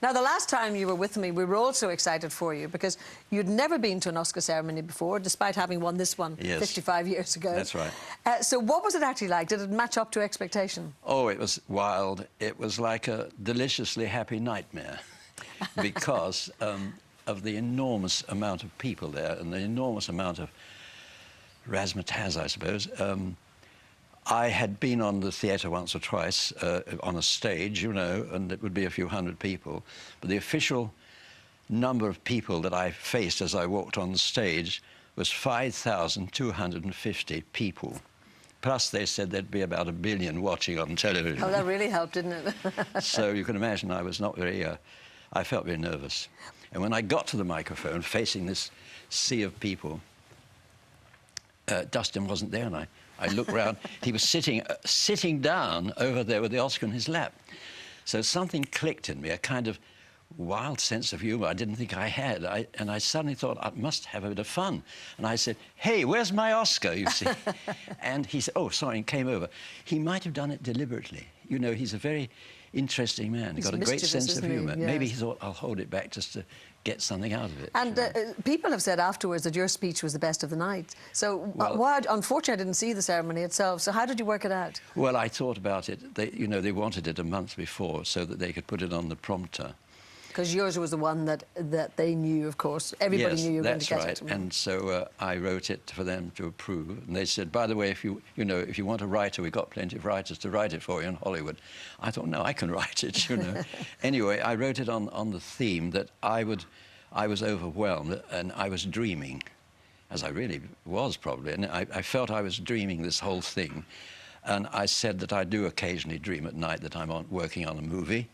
Now, the last time you were with me, we were also excited for you because you'd never been to an Oscar ceremony before, despite having won this one 55 years ago. That's right. So what was it actually like? Did it match up to expectation? Oh, it was wild. It was like a deliciously happy nightmare because of the enormous amount of people there and the enormous amount of razzmatazz, I suppose. I had been on the theatre once or twice on a stage, you know, and it would be a few hundred people. But the official number of people that I faced as I walked on the stage was 5,250 people. Plus, they said there'd be about 1 billion watching on television. Oh, that really helped, didn't it? So you can imagine I was not very... I felt very nervous. And when I got to the microphone, facing this sea of people, Dustin wasn't there, and I looked round. He was sitting down over there with the Oscar in his lap. So something clicked in me, a kind of wild sense of humour I didn't think I had. And I suddenly thought I must have a bit of fun. And I said, "Hey, where's my Oscar?" you see. And he said, "Oh, sorry," and came over. He might have done it deliberately. You know, he's a very interesting man. He's got a great sense of humour. Yes. Maybe he thought, I'll hold it back just to get something out of it. And people have said afterwards that your speech was the best of the night. So, unfortunately, I didn't see the ceremony itself. So how did you work it out? Well, I thought about it. You know, they wanted it a month before so that they could put it on the prompter. Because yours was the one that they knew, of course. Everybody knew you were going to get it. Yes, that's right. And so I wrote it for them to approve. And they said, by the way, if you want a writer, we've got plenty of writers to write it for you in Hollywood. I thought, no, I can write it, you know. Anyway, I wrote it on the theme that I was overwhelmed and I was dreaming, as I really was probably. And I felt I was dreaming this whole thing. And I said that I do occasionally dream at night that I'm working on a movie.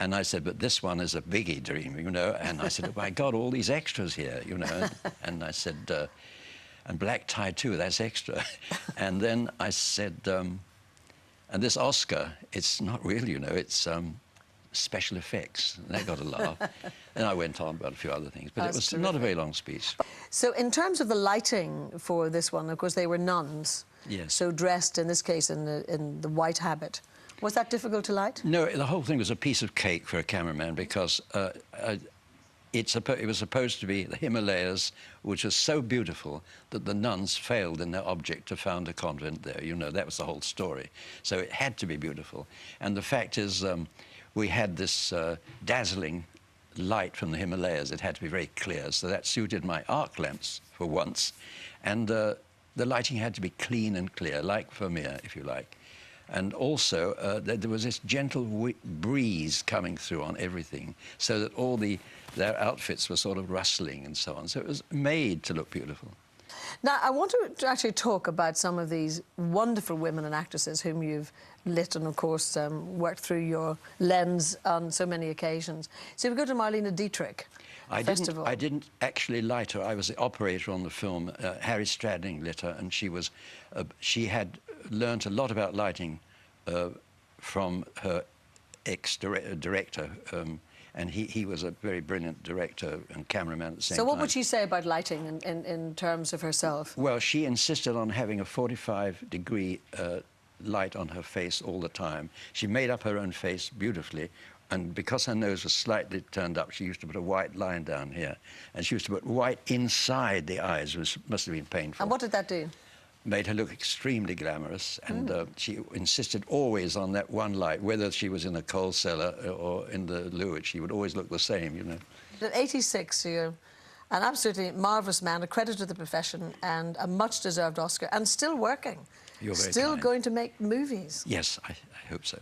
And I said, but this one is a biggie dream, you know. And I said, oh, my God, all these extras here, you know. And I said, and black tie too, that's extra. And then I said, and this Oscar, it's not real, you know, it's special effects. And they got a laugh. And I went on about a few other things, but it was not a very long speech. So in terms of the lighting for this one, of course, they were nuns. Yes. So dressed, in this case, in the white habit. Was that difficult to light? No, the whole thing was a piece of cake for a cameraman because it was supposed to be the Himalayas, which was so beautiful that the nuns failed in their object to found a convent there. You know, that was the whole story. So it had to be beautiful. And the fact is, we had this dazzling light from the Himalayas. It had to be very clear, so that suited my arc lamps for once. And the lighting had to be clean and clear, like Vermeer, if you like. And also, there was this gentle breeze coming through on everything, so that all their outfits were sort of rustling and so on. So it was made to look beautiful. Now, I want to actually talk about some of these wonderful women and actresses whom you've lit and, of course, worked through your lens on so many occasions. So we go to Marlene Dietrich. I didn't actually light her. I was the operator on the film. Harry Stradling lit her, and she had learnt a lot about lighting from her ex-director, and he was a very brilliant director and cameraman at the same time. So what would she say about lighting in terms of herself? Well, she insisted on having a 45-degree light on her face all the time. She made up her own face beautifully, and because her nose was slightly turned up, she used to put a white line down here, and she used to put white inside the eyes, which must have been painful. And what did that do? Made her look extremely glamorous, and she insisted always on that one light, whether she was in a coal cellar or in the Louvre, she would always look the same, you know. At 86, you're an absolutely marvellous man, a credit to the profession, and a much-deserved Oscar, and still working. You're very still kind. Going to make movies. Yes, I hope so.